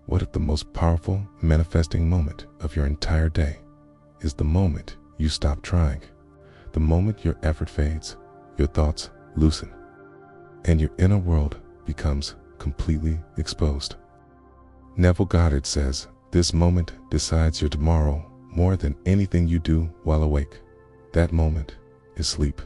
What if the most powerful manifesting moment of your entire day is the moment you stop trying, the moment your effort fades, your thoughts loosen, and your inner world becomes completely exposed? Neville Goddard says, this moment decides your tomorrow more than anything you do while awake. That moment is sleep.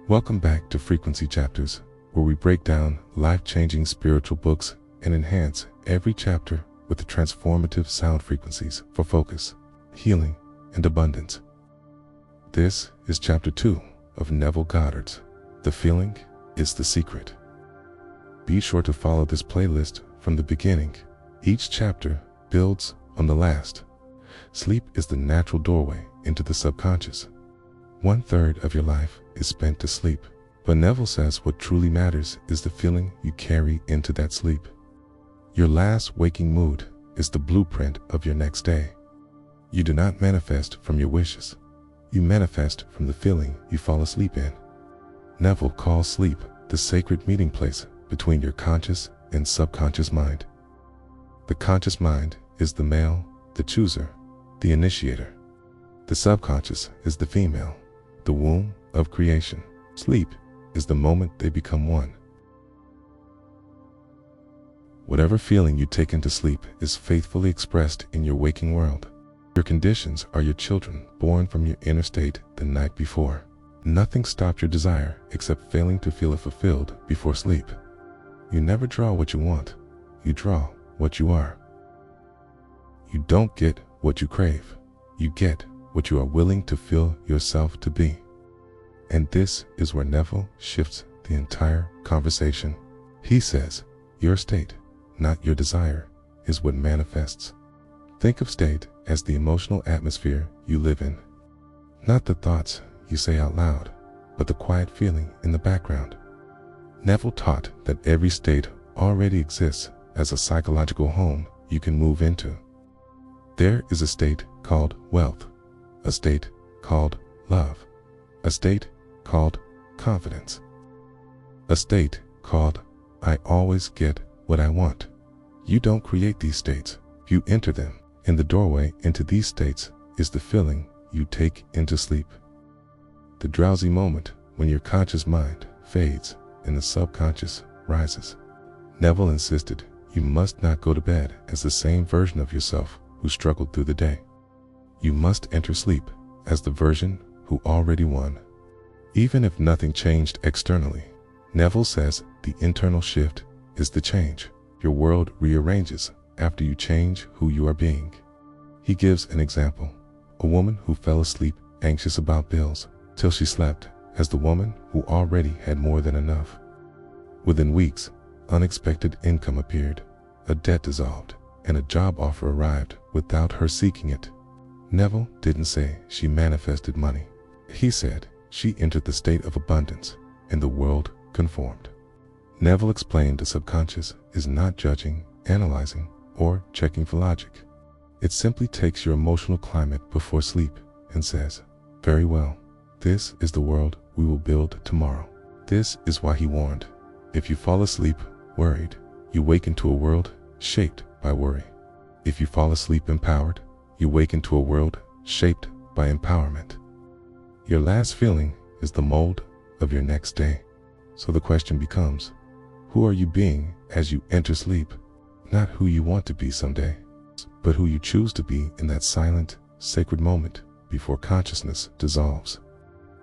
Welcome back to Frequency Chapters, where we break down life-changing spiritual books and enhance every chapter with the transformative sound frequencies for focus, healing, and abundance. This is Chapter 2 of Neville Goddard's The Feeling is the Secret. Be sure to follow this playlist from the beginning. Each chapter builds on the last. Sleep is the natural doorway into the subconscious. 1/3 of your life is spent to sleep, but Neville says what truly matters is the feeling you carry into that sleep. Your last waking mood is the blueprint of your next day. You do not manifest from your wishes. You manifest from the feeling you fall asleep in. Neville calls sleep the sacred meeting place between your conscious and subconscious mind. The conscious mind is the male, the chooser, the initiator. The subconscious is the female, the womb of creation. Sleep is the moment they become one. Whatever feeling you take into sleep is faithfully expressed in your waking world. Your conditions are your children born from your inner state the night before. Nothing stops your desire except failing to feel it fulfilled before sleep. You never draw what you want. You draw what you are. You don't get what you crave. You get what you are willing to feel yourself to be. And this is where Neville shifts the entire conversation. He says, your state, not your desire, is what manifests. Think of state as the emotional atmosphere you live in. Not the thoughts you say out loud, but the quiet feeling in the background. Neville taught that every state already exists as a psychological home you can move into. There is a state called wealth, a state called love, a state called confidence, a state called I always get what I want. You don't create these states, you enter them, and the doorway into these states is the feeling you take into sleep. The drowsy moment when your conscious mind fades and the subconscious rises. Neville insisted you must not go to bed as the same version of yourself who struggled through the day. You must enter sleep as the version who already won. Even if nothing changed externally, Neville says the internal shift is the change. Your world rearranges after you change who you are being. He gives an example. A woman who fell asleep anxious about bills till she slept as the woman who already had more than enough. Within weeks, unexpected income appeared, a debt dissolved, and a job offer arrived without her seeking it. Neville didn't say she manifested money. He said she entered the state of abundance and the world conformed. Neville explained the subconscious is not judging, analyzing, or checking for logic. It simply takes your emotional climate before sleep and says, very well, this is the world we will build tomorrow. This is why he warned, if you fall asleep worried, you wake into a world shaped by worry. If you fall asleep empowered, you wake into a world shaped by empowerment. Your last feeling is the mold of your next day. So the question becomes, who are you being as you enter sleep? Not who you want to be someday, but who you choose to be in that silent, sacred moment before consciousness dissolves.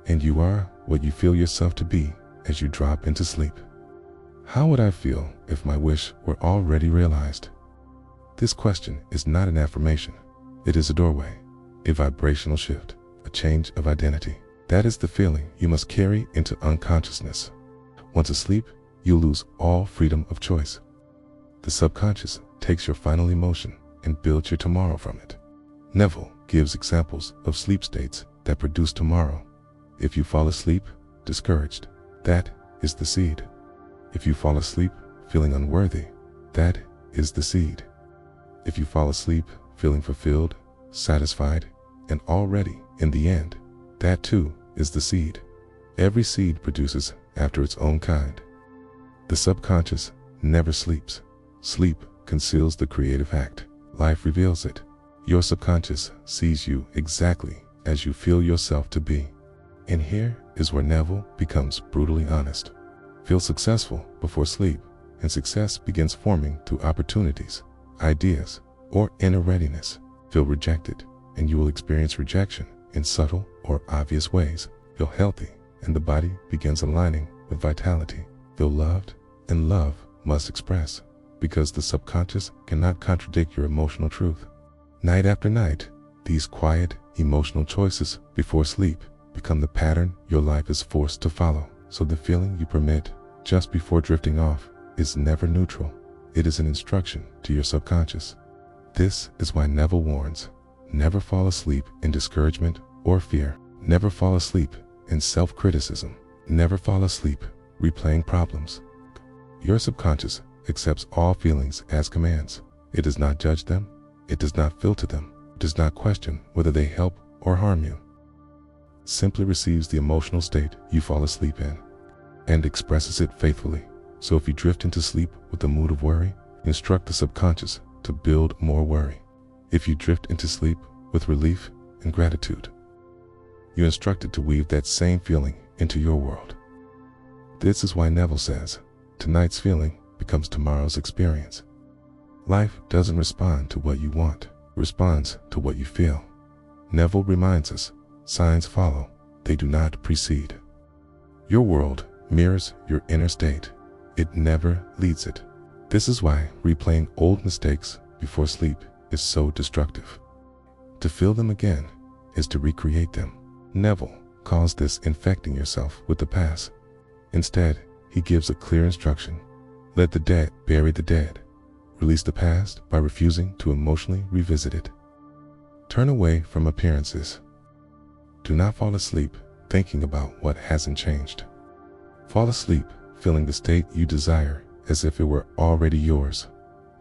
And you are what you feel yourself to be as you drop into sleep. How would I feel if my wish were already realized? This question is not an affirmation. It is a doorway, a vibrational shift, a change of identity. That is the feeling you must carry into unconsciousness. Once asleep, you lose all freedom of choice. The subconscious takes your final emotion and builds your tomorrow from it. Neville gives examples of sleep states that produce tomorrow. If you fall asleep discouraged, that is the seed. If you fall asleep feeling unworthy, that is the seed. If you fall asleep feeling fulfilled, satisfied, and already in the end, that too is the seed. Every seed produces after its own kind. The subconscious never sleeps. Sleep conceals the creative act. Life reveals it. Your subconscious sees you exactly as you feel yourself to be. And here is where Neville becomes brutally honest. Feel successful before sleep, and success begins forming through opportunities, ideas, or inner readiness. Feel rejected, and you will experience rejection in subtle or obvious ways. Feel healthy, and the body begins aligning with vitality. Feel loved, and love must express, because the subconscious cannot contradict your emotional truth. Night after night, these quiet, emotional choices before sleep become the pattern your life is forced to follow. So the feeling you permit just before drifting off is never neutral. It is an instruction to your subconscious. This is why Neville warns, never fall asleep in discouragement or fear. Never fall asleep in self-criticism. Never fall asleep replaying problems. Your subconscious accepts all feelings as commands. It does not judge them. It does not filter them. It does not question whether they help or harm you. It simply receives the emotional state you fall asleep in and expresses it faithfully. So if you drift into sleep with the mood of worry, instruct the subconscious to build more worry. If you drift into sleep with relief and gratitude, you instruct it to weave that same feeling into your world. This is why Neville says, tonight's feeling becomes tomorrow's experience. Life doesn't respond to what you want, it responds to what you feel. Neville reminds us, signs follow, they do not precede. Your world mirrors your inner state. It never leads it. This is why replaying old mistakes before sleep is so destructive. To feel them again is to recreate them. Neville calls this infecting yourself with the past. Instead, he gives a clear instruction. Let the dead bury the dead. Release the past by refusing to emotionally revisit it. Turn away from appearances. Do not fall asleep thinking about what hasn't changed. Fall asleep feeling the state you desire as if it were already yours.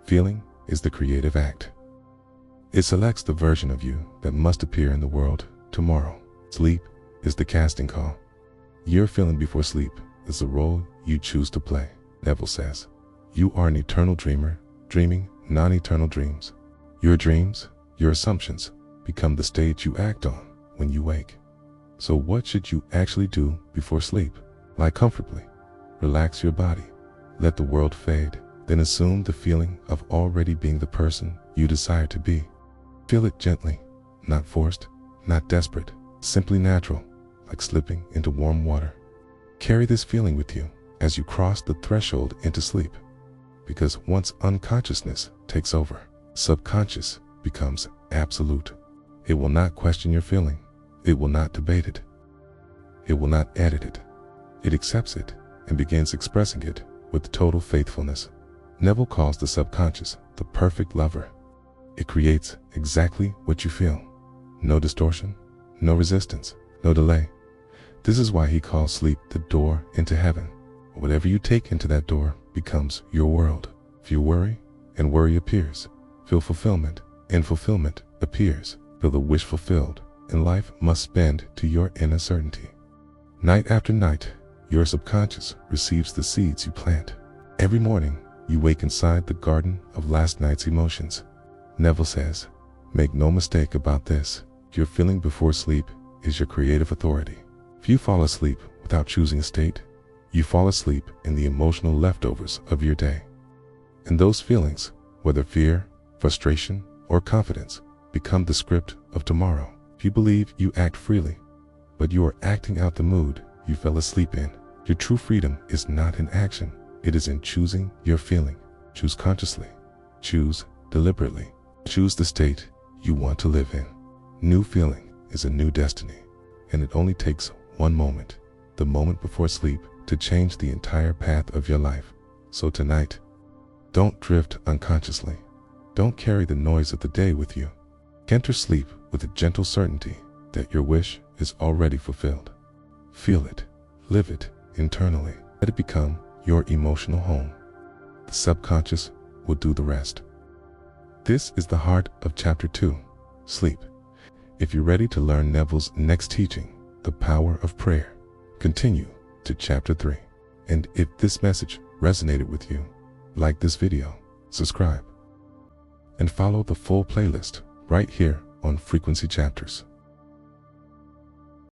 Feeling is the creative act. It selects the version of you that must appear in the world tomorrow. Sleep is the casting call. Your feeling before sleep is the role you choose to play. Neville says, you are an eternal dreamer, dreaming non-eternal dreams. Your dreams, your assumptions, become the stage you act on when you wake. So what should you actually do before sleep? Lie comfortably. Relax your body. Let the world fade. Then assume the feeling of already being the person you desire to be. Feel it gently, not forced, not desperate, simply natural, like slipping into warm water. Carry this feeling with you as you cross the threshold into sleep. Because once unconsciousness takes over, subconscious becomes absolute. It will not question your feeling. It will not debate it. It will not edit it. It accepts it and begins expressing it with total faithfulness. Neville calls the subconscious the perfect lover. It creates exactly what you feel. No distortion, no resistance, no delay. This is why he calls sleep the door into heaven. Whatever you take into that door becomes your world. Feel worry, and worry appears. Feel fulfillment, and fulfillment appears. Feel the wish fulfilled, and life must bend to your inner certainty. Night after night, your subconscious receives the seeds you plant. Every morning, you wake inside the garden of last night's emotions. Neville says, make no mistake about this. Your feeling before sleep is your creative authority. If you fall asleep without choosing a state, you fall asleep in the emotional leftovers of your day. And those feelings, whether fear, frustration, or confidence, become the script of tomorrow. If you believe you act freely, but you are acting out the mood you fell asleep in, your true freedom is not in action. It is in choosing your feeling. Choose consciously. Choose deliberately. Choose the state you want to live in. New feeling is a new destiny, and it only takes one moment, the moment before sleep, to change the entire path of your life. So tonight, don't drift unconsciously. Don't carry the noise of the day with you. Enter sleep with a gentle certainty that your wish is already fulfilled. Feel it, live it internally. Let it become your emotional home. The subconscious will do the rest. This is the heart of Chapter 2, Sleep. If you're ready to learn Neville's next teaching, The Power of Prayer, continue to Chapter 3. And if this message resonated with you, like this video, subscribe, and follow the full playlist right here on Frequency Chapters.